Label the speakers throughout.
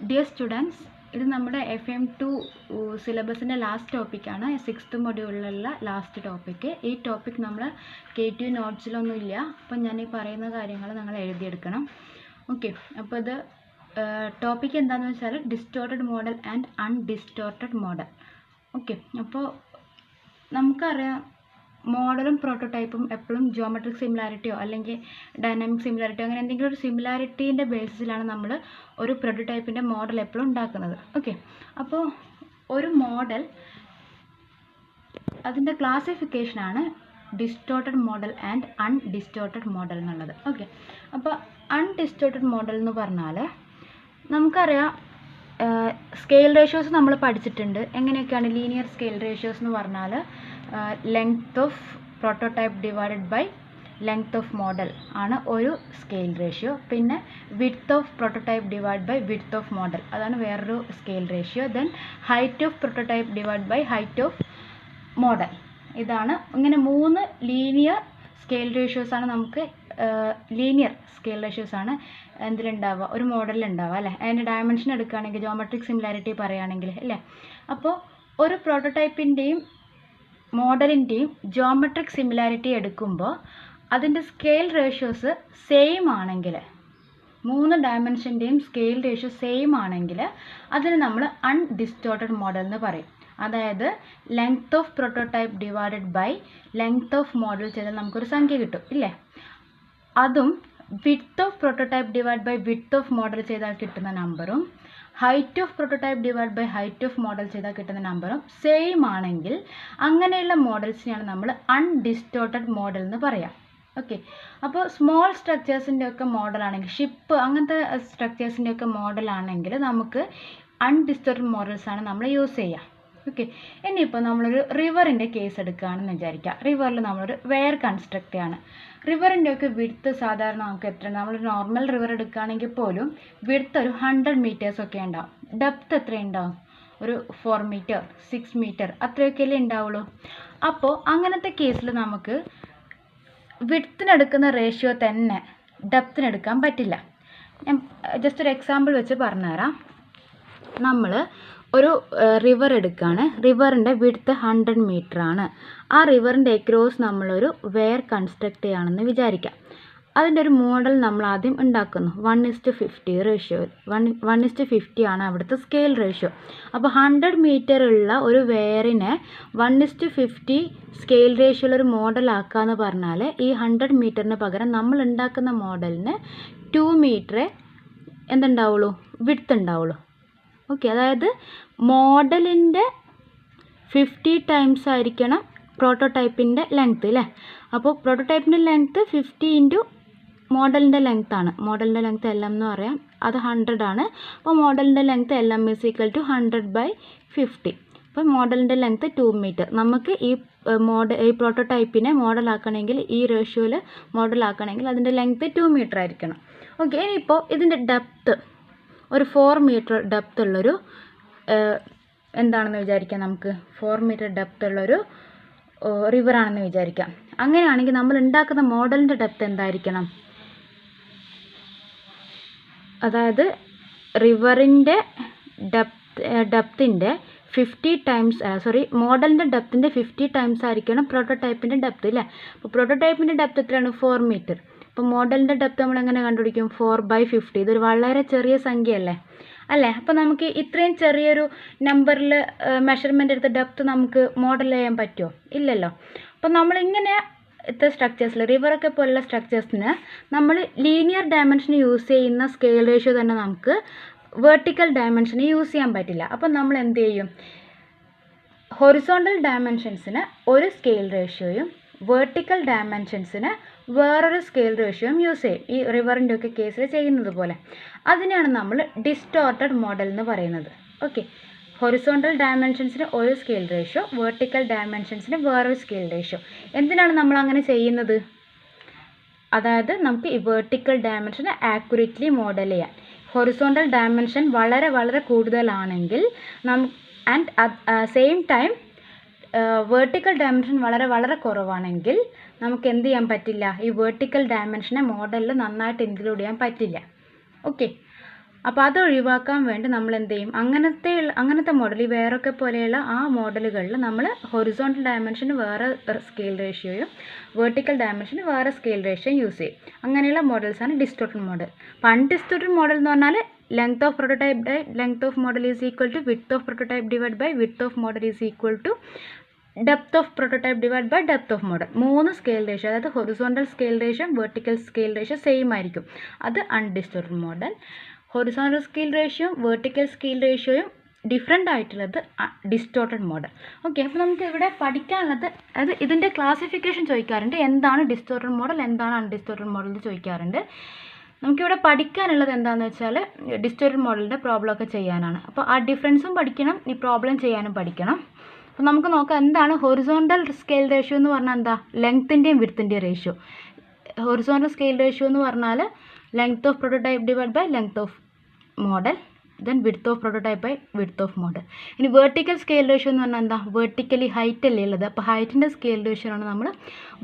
Speaker 1: Dear students, ഇത് നമ്മുടെ FM2 സിലബസിൻ്റെ last ടോപ്പിക്കാണ്. 6th മൊഡ്യൂളിലുള്ള ലാസ്റ്റ് ടോപ്പിക്ക്. ഈ ടോപ്പിക് നമ്മൾ KTU നോട്ട്സിലൊന്നും ഇല്ല. അപ്പം ഞാൻ ഈ പറയുന്ന കാര്യങ്ങൾ നിങ്ങൾ എഴുതിയെടുക്കണം. ഓക്കെ, അപ്പോൾ ഇത് ടോപ്പിക് എന്താണെന്ന് വെച്ചാൽ distorted model and undistorted model. Okay, അപ്പോൾ നമുക്കറിയാം മോഡലും പ്രോട്ടോടൈപ്പും എപ്പോഴും ജിയോമെട്രിക് സിമിലാരിറ്റിയോ അല്ലെങ്കിൽ ഡൈനാമിക് സിമിലാരിറ്റിയോ അങ്ങനെ എന്തെങ്കിലും ഒരു സിമിലാരിറ്റീൻ്റെ ബേസിസിലാണ് നമ്മൾ ഒരു പ്രോട്ടോടൈപ്പിൻ്റെ മോഡൽ എപ്പോഴും ഉണ്ടാക്കുന്നത്. ഓക്കെ, അപ്പോൾ ഒരു മോഡൽ അതിൻ്റെ ക്ലാസിഫിക്കേഷനാണ് distorted model and undistorted model എന്നുള്ളത്. ഓക്കെ, അപ്പോൾ അൺഡിസ്റ്റോർട്ടഡ് മോഡൽ എന്ന് പറഞ്ഞാൽ നമുക്കറിയാം സ്കെയിൽ റേഷ്യോസ് നമ്മൾ പഠിച്ചിട്ടുണ്ട്. എങ്ങനെയൊക്കെയാണ് ലീനിയർ സ്കെയിൽ റേഷ്യോസ് എന്ന് പറഞ്ഞാൽ length of prototype divided by length of model ആണ് ഒരു സ്കെയിൽ റേഷ്യോ. പിന്നെ width of prototype divide by width of model, അതാണ് വേറൊരു scale ratio. Then height of prototype divide by height of model. ഇതാണ് ഇങ്ങനെ 3 linear scale റേഷ്യോസാണ് നമുക്ക് linear scale റേഷ്യോസാണ് എന്തിലുണ്ടാവുക, ഒരു മോഡലിലുണ്ടാവുക അല്ലേ. അതിൻ്റെ ഡയമെൻഷൻ എടുക്കുകയാണെങ്കിൽ ജിയോമെട്രിക് സിമിലാരിറ്റി പറയുകയാണെങ്കിൽ അല്ലേ. അപ്പോൾ ഒരു പ്രോട്ടോടൈപ്പിൻ്റെയും മോഡലിൻ്റെയും ജിയോമെട്രിക് സിമിലാരിറ്റി എടുക്കുമ്പോൾ അതിൻ്റെ സ്കെയിൽ റേഷ്യോസ് സെയിം ആണെങ്കിൽ, 3 ഡയമെൻഷൻ്റെയും സ്കെയിൽ റേഷ്യോ സെയിം ആണെങ്കിൽ അതിന് നമ്മൾ അൺഡിസ്റ്റോർട്ടഡ് മോഡൽ എന്ന് പറയും. അതായത് length of prototype divided by length of model ചെയ്താൽ നമുക്കൊരു സംഖ്യ കിട്ടും ഇല്ലേ. അതും width of prototype divide by width of model ചെയ്താൽ കിട്ടുന്ന നമ്പറും height of prototype divide by height of model ചെയ്താൽ കിട്ടുന്ന നമ്പറും സെയിം ആണെങ്കിൽ അങ്ങനെയുള്ള മോഡൽസിനെയാണ് നമ്മൾ അൺഡിസ്റ്റോർട്ടഡ് മോഡൽ എന്ന് പറയാം. ഓക്കെ, അപ്പോൾ സ്മോൾ സ്ട്രക്ചേഴ്സിൻ്റെ ഒക്കെ മോഡലാണെങ്കിൽ, ഷിപ്പ് അങ്ങനത്തെ സ്ട്രക്ചേഴ്സിൻ്റെ ഒക്കെ മോഡലാണെങ്കിൽ നമുക്ക് അൺഡിസ്റ്റോർട്ടഡ് മോഡൽസാണ് നമ്മൾ യൂസ് ചെയ്യുക. ഓക്കെ, ഇനിയിപ്പോൾ നമ്മളൊരു റിവറിൻ്റെ കേസ് എടുക്കുകയാണെന്ന് വിചാരിക്കുക. റിവറിൽ നമ്മളൊരു വെയർ കൺസ്ട്രക്ട് ചെയ്യാണ്. റിവറിൻ്റെ ഒക്കെ വിഡ്ത്ത് സാധാരണ നമുക്ക് എത്ര, നമ്മളൊരു നോർമൽ റിവർ എടുക്കുകയാണെങ്കിൽ പോലും വിഡ്ത്ത് ഒരു 100 മീറ്റേഴ്സ് ഒക്കെ ഉണ്ടാവും. ഡെപ്ത്ത് എത്ര ഉണ്ടാവും, ഒരു 4 മീറ്റർ 6 മീറ്റർ അത്രയൊക്കെയല്ലേ ഉണ്ടാവുള്ളൂ. അപ്പോൾ അങ്ങനത്തെ കേസിൽ നമുക്ക് വിഡ്ത്തിനെടുക്കുന്ന റേഷ്യോ തന്നെ ഡെപ്ത്തിനെടുക്കാൻ പറ്റില്ല. ഞാൻ ജസ്റ്റ് ഒരു എക്സാമ്പിൾ വെച്ച് പറഞ്ഞുതരാം. നമ്മൾ ഒരു റിവർ എടുക്കുകയാണ്. റിവറിൻ്റെ വിഡ്ത്ത് 100 മീറ്റർ ആണ്. ആ റിവറിൻ്റെ അക്രോസ് നമ്മളൊരു വെയർ കൺസ്ട്രക്ട് ചെയ്യുകയാണെന്ന് വിചാരിക്കാം. അതിൻ്റെ ഒരു മോഡൽ നമ്മൾ ആദ്യം ഉണ്ടാക്കുന്നു. 1:50 റേഷ്യോ, 1:50 ആണ് അവിടുത്തെ സ്കെയിൽ റേഷ്യോ. അപ്പോൾ 100 മീറ്റർ ഉള്ള ഒരു വെയറിനെ 1:50 സ്കെയിൽ റേഷ്യോയിലൊരു മോഡലാക്കുക എന്ന് പറഞ്ഞാൽ ഈ 100 മീറ്ററിന് പകരം നമ്മൾ ഉണ്ടാക്കുന്ന മോഡലിന് 2 മീറ്ററേ എന്തുണ്ടാവുള്ളൂ, വിഡ്ത്ത് ഉണ്ടാവുള്ളൂ. ഓക്കെ, അതായത് മോഡലിൻ്റെ 50 ടൈംസ് ആയിരിക്കണം പ്രോട്ടോടൈപ്പിൻ്റെ ലെങ്ത്ത് അല്ലേ. അപ്പോൾ പ്രോട്ടോടൈപ്പിൻ്റെ ലെങ്ത്ത് 50 ഇൻറ്റു മോഡലിൻ്റെ ലെങ്ത്താണ്. മോഡലിൻ്റെ ലെങ്ത്ത് LM എന്ന് പറയാം, അത് 100 ആണ്. അപ്പോൾ മോഡലിൻ്റെ ലെങ്ത്ത് LM = 100/50. അപ്പോൾ മോഡലിൻ്റെ ലെങ്ത്ത് 2 മീറ്റർ. നമുക്ക് ഈ പ്രോട്ടോടൈപ്പിനെ മോഡലാക്കണമെങ്കിൽ, ഈ റേഷ്യോയിൽ മോഡലാക്കണമെങ്കിൽ അതിൻ്റെ ലെങ്ത്ത് 2 മീറ്റർ ആയിരിക്കണം. ഓക്കെ, ഇനിയിപ്പോൾ ഇതിൻ്റെ ഡെപ്ത്ത് ഒരു 4 മീറ്റർ ഡെപ്ത്ത് ഉള്ളൊരു എന്താണെന്ന് വിചാരിക്കാം, നമുക്ക് 4 മീറ്റർ ഡെപ്ത്ത് ഉള്ളൊരു റിവറാണെന്ന് വിചാരിക്കാം. അങ്ങനെയാണെങ്കിൽ നമ്മൾ ഉണ്ടാക്കുന്ന മോഡലിൻ്റെ ഡെപ്ത്ത് എന്തായിരിക്കണം, അതായത് റിവറിൻ്റെ ഡെപ്ത്തിൻ്റെ 50 ടൈംസ് മോഡലിൻ്റെ ഡെപ്ത്തിൻ്റെ 50 ടൈംസ് ആയിരിക്കണം പ്രോട്ടോടൈപ്പിൻ്റെ ഡെപ്ത്ത് അല്ലേ. അപ്പോൾ പ്രോട്ടോടൈപ്പിൻ്റെ ഡെപ്ത്ത് എത്രയാണ്, 4 മീറ്റർ. അപ്പോൾ മോഡലിൻ്റെ ഡെപ്ത്ത് നമ്മൾ എങ്ങനെ കണ്ടുപിടിക്കും, 4/50. ഇതൊരു വളരെ ചെറിയ സംഖ്യയല്ലേ അല്ലേ. അപ്പോൾ നമുക്ക് ഇത്രയും ചെറിയൊരു നമ്പറിൽ മെഷർമെൻ്റ് എടുത്ത ഡെപ്ത്ത് നമുക്ക് മോഡൽ ചെയ്യാൻ പറ്റുമോ, ഇല്ലല്ലോ. അപ്പോൾ നമ്മളിങ്ങനെ ഇത്ര സ്ട്രക്ചേഴ്സിൽ, റിവറൊക്കെ പോലുള്ള സ്ട്രക്ചേഴ്സിന് നമ്മൾ ലീനിയർ ഡയമെൻഷൻ യൂസ് ചെയ്യുന്ന സ്കെയിൽ റേഷ്യോ തന്നെ നമുക്ക് വെർട്ടിക്കൽ ഡയമെൻഷന് യൂസ് ചെയ്യാൻ പറ്റില്ല. അപ്പം നമ്മൾ എന്ത് ചെയ്യും, ഹൊറിസോണ്ടൽ ഡയമെൻഷൻസിന് ഒരു സ്കെയിൽ റേഷ്യോയും വെർട്ടിക്കൽ ഡയമെൻഷൻസിന് വേറൊരു സ്കെയിൽ റേഷ്യോയും യൂസ് ചെയ്യും. ഈ റിവറിൻ്റെ ഒക്കെ കേസിൽ ചെയ്യുന്നത് പോലെ. അതിനെയാണ് നമ്മൾ ഡിസ്റ്റോർട്ടഡ് മോഡൽ എന്ന് പറയുന്നത്. ഓക്കെ, ഹൊറിസോണ്ടൽ ഡയമെൻഷൻസിന് ഒരു സ്കെയിൽ റേഷ്യോ, വെർട്ടിക്കൽ ഡയമെൻഷൻസിന് വേറൊരു സ്കെയിൽ റേഷ്യോ. എന്തിനാണ് നമ്മൾ അങ്ങനെ ചെയ്യുന്നത്, അതായത് നമുക്ക് ഈ വെർട്ടിക്കൽ ഡയമെൻഷനെ ആക്യുറേറ്റ്ലി മോഡൽ ചെയ്യാൻ. ഹൊറിസോണ്ടൽ ഡയമെൻഷൻ വളരെ വളരെ കൂടുതലാണെങ്കിൽ സെയിം ടൈം വെർട്ടിക്കൽ ഡയമെൻഷൻ വളരെ വളരെ കുറവാണെങ്കിൽ നമുക്ക് എന്ത് ചെയ്യാൻ പറ്റില്ല, ഈ വെർട്ടിക്കൽ ഡയമെൻഷനെ മോഡലിൽ നന്നായിട്ട് ഇൻക്ലൂഡ് ചെയ്യാൻ പറ്റില്ല. ഓക്കെ, അപ്പോൾ അത് ഒഴിവാക്കാൻ വേണ്ടി നമ്മൾ എന്ത് ചെയ്യും, അങ്ങനത്തെ മോഡൽ ഈ വേറൊക്കെ പോലെയുള്ള ആ മോഡലുകളിൽ നമ്മൾ ഹൊറിസോണ്ടൽ ഡയമെൻഷന് വേറെ സ്കെയിൽ റേഷ്യോയും വെർട്ടിക്കൽ ഡയമെൻഷന് വേറെ സ്കെയിൽ റേഷ്യോയും യൂസ് ചെയ്യും. അങ്ങനെയുള്ള മോഡൽസാണ് ഡിസ്റ്റോർട്ടഡ് മോഡൽ. അപ്പോൾ അൺഡിസ്റ്റോർട്ടഡ് മോഡൽ എന്ന് പറഞ്ഞാൽ length of prototype by length of model is equal to width of prototype divide by width of model is equal to depth of prototype divide by depth of model. 3 scale ratio, അതായത് horizontal scale ratio vertical scale ratio same ആയിരിക്കും. അത് undistorted model. Horizontal scale റേഷ്യോയും vertical scale റേഷ്യോയും different ആയിട്ടുള്ളത് distorted model. Okay, അപ്പോൾ നമുക്ക് ഇവിടെ പഠിക്കാനുള്ളത് അത് ഇതിൻ്റെ ക്ലാസിഫിക്കേഷൻ ചോദിക്കാറുണ്ട്. എന്താണ് ഡിസ്റ്റോർട്ടഡ് മോഡൽ, എന്താണ് അൺഡിസ്റ്റോർട്ടഡ് മോഡൽ എന്ന് ചോദിക്കാറുണ്ട്. നമുക്കിവിടെ പഠിക്കാനുള്ളത് എന്താണെന്ന് വെച്ചാൽ ഡിസ്റ്റോർട്ടഡ് മോഡലിൻ്റെ പ്രോബ്ലം ഒക്കെ ചെയ്യാനാണ്. അപ്പോൾ ആ ഡിഫറൻസും പഠിക്കണം, ഈ പ്രോബ്ലം ചെയ്യാനും പഠിക്കണം. അപ്പോൾ നമുക്ക് നോക്കാം എന്താണ് ഹൊറിസോണ്ടൽ സ്കെയിൽ റേഷ്യോ എന്ന് പറഞ്ഞാൽ എന്താ, ലെങ്ത്തിൻ്റെയും വിഡ്ത്തിൻ്റെയും റേഷ്യോ. ഹൊറിസോണ്ടൽ സ്കെയിൽ റേഷ്യോ എന്ന് പറഞ്ഞാൽ length of prototype divide by length of model, then width of prototype by width of model. ഇനി വെർട്ടിക്കൽ സ്കെയിൽ റേഷ്യോ എന്ന് പറഞ്ഞാൽ എന്താ, വെർട്ടിക്കലി ഹൈറ്റ് അല്ലേ ഉള്ളത്, അപ്പോൾ ഹൈറ്റിൻ്റെ സ്കെയിൽ റേഷ്യോ ആണ് നമ്മൾ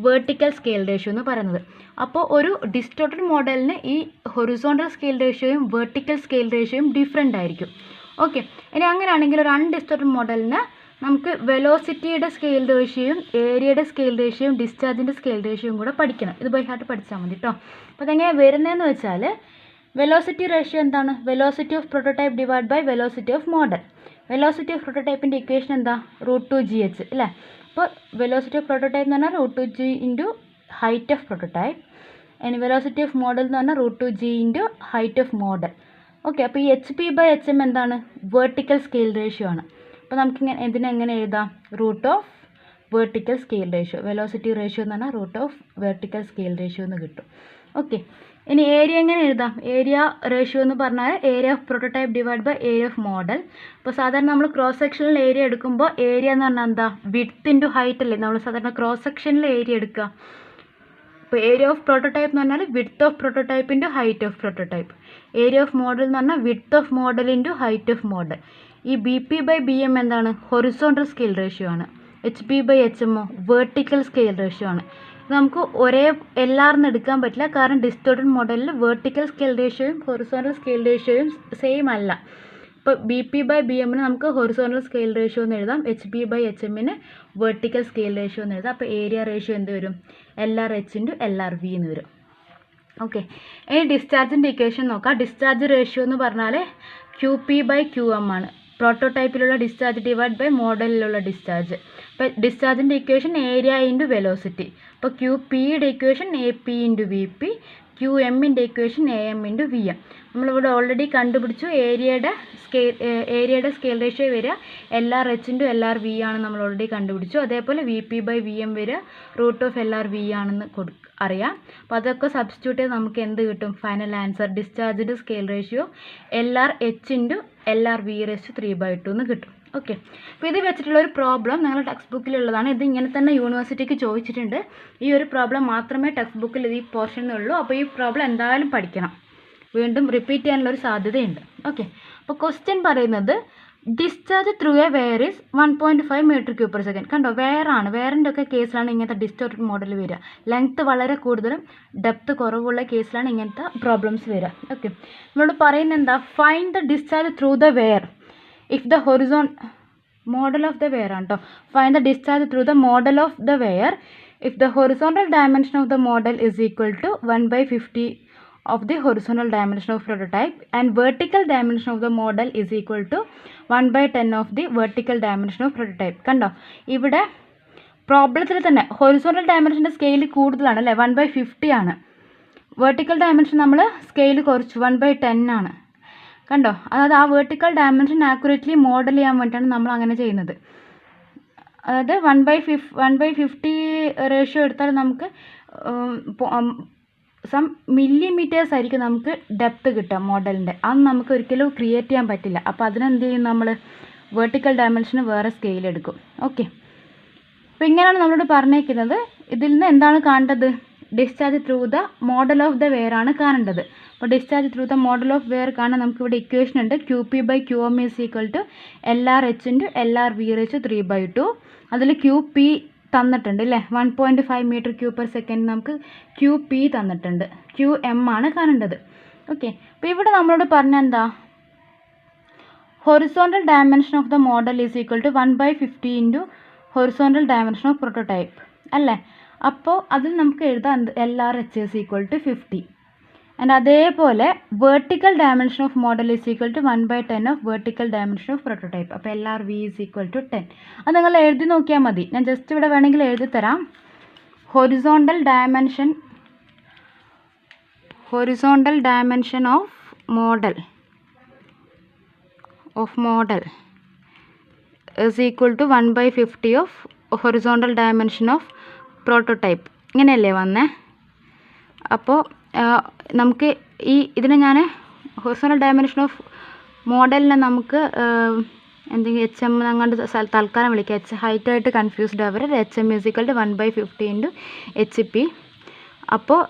Speaker 1: വെർട്ടിക്കൽ സ്കെയിൽ റേഷ്യോ എന്ന് പറയുന്നത്. അപ്പോൾ ഒരു ഡിസ്റ്റോർട്ടഡ് മോഡലിന് ഈ ഹൊറിസോണ്ടൽ സ്കെയിൽ റേഷ്യോയും വെർട്ടിക്കൽ സ്കെയിൽ റേഷ്യോയും ഡിഫറെൻ്റ് ആയിരിക്കും. ഓക്കെ, ഇനി അങ്ങനെയാണെങ്കിൽ ഒരു അൺഡിസ്റ്റോർട്ടഡ് മോഡലിന് നമുക്ക് വെലോസിറ്റിയുടെ സ്കെയിൽ റേഷ്യോയും ഏരിയയുടെ സ്കെയിൽ റേഷ്യോയും ഡിസ്ചാർജിൻ്റെ സ്കെയിൽ റേഷ്യോയും കൂടെ പഠിക്കണം. ഇത് ബൈ ഹാർട്ട് പഠിച്ചാൽ മതി കേട്ടോ. അപ്പോൾ അതെങ്ങനെയാണ് വരുന്നതെന്ന് വെച്ചാൽ വെലോസിറ്റി റേഷ്യോ എന്താണ്, velocity of prototype divide by velocity of model. Velocity of പ്രോട്ടോടൈപ്പിൻ്റെ ഇക്വേഷൻ എന്താ, √2gh അല്ലേ. അപ്പോൾ വെലോസിറ്റി ഓഫ് പ്രോട്ടോടൈപ്പ് എന്ന് പറഞ്ഞാൽ √2g into height of prototype. ഇനി വെലോസിറ്റി ഓഫ് മോഡൽ എന്ന് പറഞ്ഞാൽ √2g into height of model. Okay, അപ്പോൾ ഈ HP/HM എന്താണ്, വെർട്ടിക്കൽ സ്കെയിൽ റേഷ്യോ ആണ്. അപ്പോൾ നമുക്കിങ്ങനെ ഇതിനെങ്ങനെ എഴുതാം, root of vertical scale ratio, velocity ratio എന്ന് പറഞ്ഞാൽ root of vertical scale ratio എന്ന് കിട്ടും. ഓക്കെ, ഇനി ഏരിയ എങ്ങനെ എഴുതാം, ഏരിയ റേഷ്യോ എന്ന് പറഞ്ഞാൽ area of prototype divide by area of model. അപ്പോൾ സാധാരണ നമ്മൾ ക്രോസ് സെക്ഷനിൽ ഏരിയ എടുക്കുമ്പോൾ ഏരിയ എന്ന് പറഞ്ഞാൽ എന്താ, വിഡ്ത്ത് ഇൻറ്റു ഹൈറ്റ് അല്ലേ നമ്മൾ സാധാരണ ക്രോസ് സെക്ഷനിൽ ഏരിയ എടുക്കുക. അപ്പോൾ ഏരിയ ഓഫ് പ്രോട്ടോടൈപ്പ് എന്ന് പറഞ്ഞാൽ width of prototype into height of prototype. Area of model എന്ന് പറഞ്ഞാൽ width of model into height of model. ഈ BP/BM എന്താണ്, ഹൊറിസോണ്ടൽ സ്കെയിൽ റേഷ്യോ ആണ്. HP/HM വെർട്ടിക്കൽ സ്കെയിൽ റേഷ്യോ ആണ്. ഇത് നമുക്ക് ഒരേ എല്ലാവർന്ന് എടുക്കാൻ പറ്റില്ല, കാരണം ഡിസ്റ്റോർട്ടഡ് മോഡലിൽ വെർട്ടിക്കൽ സ്കെയിൽ റേഷ്യോയും ഹൊറിസോണ്ടൽ സ്കെയിൽ റേഷ്യോയും സെയിം അല്ല. ഇപ്പോൾ BP/BM നമുക്ക് ഹൊറിസോണ്ടൽ സ്കെയിൽ റേഷ്യോ എന്ന് എഴുതാം, HP/HM വെർട്ടിക്കൽ സ്കെയിൽ റേഷ്യോ എന്ന് എഴുതാം. അപ്പോൾ ഏരിയ റേഷ്യോ എന്ത് വരും, LRH ഇൻറ്റു LRV എന്ന് വരും. ഓക്കെ, ഇനി ഡിസ്ചാർജിൻ്റെ ഇക്വേഷൻ നോക്കാം. ഡിസ്ചാർജ് റേഷ്യോ എന്ന് പറഞ്ഞാൽ QP/QM ആണ്. പ്രോട്ടോടൈപ്പിലുള്ള ഡിസ്ചാർജ് ഡിവൈഡ് ബൈ മോഡലിലുള്ള ഡിസ്ചാർജ്. അപ്പോൾ ഡിസ്ചാർജിൻ്റെ ഇക്വേഷൻ ഏരിയ ഇൻറ്റു വെലോസിറ്റി. അപ്പോൾ QPയുടെ ഇക്വേഷൻ AP ഇൻറ്റു VP, QMൻ്റെ ഇക്വേഷൻ AM ഇൻറ്റു VM. നമ്മളിവിടെ ഓൾറെഡി കണ്ടുപിടിച്ചു. ഏരിയയുടെ സ്കെയിൽ റേഷ്യോ വരിക LRH ഇൻറ്റു LRV ആണ് നമ്മൾ ഓൾറെഡി കണ്ടുപിടിച്ചു. അതേപോലെ VP/VM വരിക √ ഓഫ് LRV ആണെന്ന് അറിയാം. അപ്പോൾ അതൊക്കെ സബ്സ്റ്റിറ്റ്യൂട്ട് ചെയ്ത് നമുക്ക് എന്ത് കിട്ടും, ഫൈനൽ ആൻസർ ഡിസ്ചാർജിൻ്റെ scale ratio LRH into LRV/3/2 എന്ന് കിട്ടും. ഓക്കെ, അപ്പോൾ ഇത് വെച്ചിട്ടുള്ള ഒരു പ്രോബ്ലം നിങ്ങളുടെ ടെക്സ്റ്റ് ബുക്കിലുള്ളതാണ്. ഇത് ഇങ്ങനെ തന്നെ യൂണിവേഴ്സിറ്റിക്ക് ചോദിച്ചിട്ടുണ്ട്. ഈ ഒരു പ്രോബ്ലം മാത്രമേ ടെക്സ്റ്റ് ബുക്കിൽ ഈ പോർഷനുള്ളൂ. അപ്പോൾ ഈ പ്രോബ്ലം എന്തായാലും പഠിക്കണം, വീണ്ടും റിപ്പീറ്റ് ചെയ്യാനുള്ളൊരു സാധ്യതയുണ്ട്. ഓക്കെ, അപ്പോൾ ക്വസ്റ്റ്യൻ പറയുന്നത് discharge through A where is 1.5 m³/s. കണ്ടോ, വെയറാണ്. വെയറിൻ്റെ ഒക്കെ കേസിലാണ് ഇങ്ങനത്തെ ഡിസ്റ്റോർട്ടഡ് മോഡൽ വരിക. ലെങ്ത്ത് വളരെ കൂടുതലും ഡെപ്ത്ത് കുറവുള്ള കേസിലാണ് ഇങ്ങനത്തെ പ്രോബ്ലംസ് വരിക. ഓക്കെ, നമ്മളോട് പറയുന്നത് എന്താ, find the discharge through the weir if the model of the weir ആണ് കേട്ടോ. Find the discharge through the model of the weir if the horizontal dimension of the model is equal to 1/50 of the horizontal dimension of prototype and vertical dimension of the model is equal to 1/10 of the vertical dimension of prototype. കണ്ടോ, ഇവിടെ പ്രോബ്ലത്തിൽ തന്നെ horizontal ഡയമെൻഷൻ്റെ scale കൂടുതലാണ് അല്ലേ, 1/50 ആണ്. Vertical dimension നമ്മൾ scale കുറച്ചു 1/10 ആണ്. കണ്ടോ, അതായത് ആ വെർട്ടിക്കൽ ഡയമെൻഷൻ ആക്യുറേറ്റ്ലി മോഡൽ ചെയ്യാൻ വേണ്ടിയിട്ടാണ് നമ്മൾ അങ്ങനെ ചെയ്യുന്നത്. അതായത് 1/50 റേഷ്യോ എടുത്താൽ നമുക്ക് സം മില്ലിമീറ്റേഴ്സ് ആയിരിക്കും നമുക്ക് ഡെപ്ത്ത് കിട്ടുക മോഡലിൻ്റെ. അത് നമുക്ക് ഒരിക്കലും ക്രിയേറ്റ് ചെയ്യാൻ പറ്റില്ല. അപ്പോൾ അതിനെന്ത് ചെയ്യും, നമ്മൾ വെർട്ടിക്കൽ ഡയമെൻഷന് വേറെ സ്കെയിൽ എടുക്കും. ഓക്കെ, അപ്പോൾ ഇങ്ങനെയാണ് നമ്മളോട് പറഞ്ഞേക്കുന്നത്. ഇതിൽ നിന്ന് എന്താണ് കാണേണ്ടത്, discharge through the model of the weir ആണ് കാണേണ്ടത്. അപ്പോൾ discharge through the model of weir കാണാൻ നമുക്കിവിടെ ഇക്വേഷൻ ഉണ്ട്. QP/QM is equal to LRH into LRV/3/2. അതിൽ QP തന്നിട്ടുണ്ട് അല്ലേ, 1.5 m³/s നമുക്ക് QP തന്നിട്ടുണ്ട്. QM ആണ് കാണേണ്ടത്. ഓക്കെ, അപ്പോൾ ഇവിടെ നമ്മളോട് പറഞ്ഞ എന്താ, horizontal dimension of the model is equal to 1/50 into horizontal dimension of prototype അല്ലേ. അപ്പോൾ അതിൽ നമുക്ക് എഴുതാം LRH is equal to 50. And അതേപോലെ vertical dimension of model is equal to 1/10 of vertical dimension of prototype. അപ്പോൾ LRV ഈസ് ഈക്വൽ ടു 10. അത് നിങ്ങൾ എഴുതി നോക്കിയാൽ മതി. ഞാൻ ജസ്റ്റ് ഇവിടെ വേണമെങ്കിൽ എഴുതി തരാം. Horizontal dimension of model is equal to 1/50 of horizontal dimension of prototype. ഇങ്ങനെയല്ലേ വന്നേ. അപ്പോൾ നമുക്ക് ഇതിനെ ഞാൻ ഹൊറിസോണ്ടൽ ഡയമെൻഷൻ ഓഫ് മോഡലിനെ നമുക്ക് എന്തെങ്കിലും HM അങ്ങോട്ട് തൽക്കാലം വിളിക്കാം. ഹൈറ്റായിട്ട് കൺഫ്യൂസ്ഡ് ആവരുത്. HM is equal to 1/50 into HP. അപ്പോൾ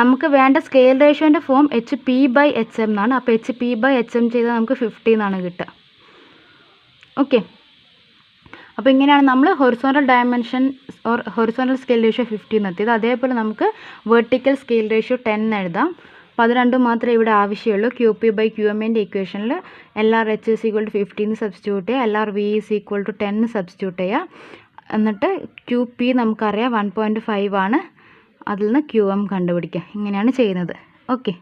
Speaker 1: നമുക്ക് വേണ്ട സ്കെയിൽ റേഷ്യോൻ്റെ ഫോം HP/HM എന്നാണ്. അപ്പോൾ HP/HM ചെയ്താൽ നമുക്ക് 50 എന്നാണ് കിട്ടുക. ഓക്കെ, അപ്പോൾ ഇങ്ങനെയാണ് നമ്മൾ horizontal dimension horizontal scale ratio 50 എന്ന് എത്തിയത്. അതേപോലെ നമുക്ക് വെർട്ടിക്കൽ സ്കെയിൽ റേഷ്യോ 10 എഴുതാം. അപ്പോൾ അത് രണ്ടും മാത്രമേ ഇവിടെ ആവശ്യമുള്ളൂ. QP/QMൻ്റെ ഇക്വേഷനിൽ LRH is equal to 50 എന്ന് സബ്സ്റ്റിറ്റ്യൂട്ട് ചെയ്യുക, LRV is equal to 10 substitute ചെയ്യുക. എന്നിട്ട് QP നമുക്കറിയാം 1.5 ആണ്, അതിൽ നിന്ന് QM കണ്ടുപിടിക്കുക. ഇങ്ങനെയാണ് ചെയ്യുന്നത്. ഓക്കെ.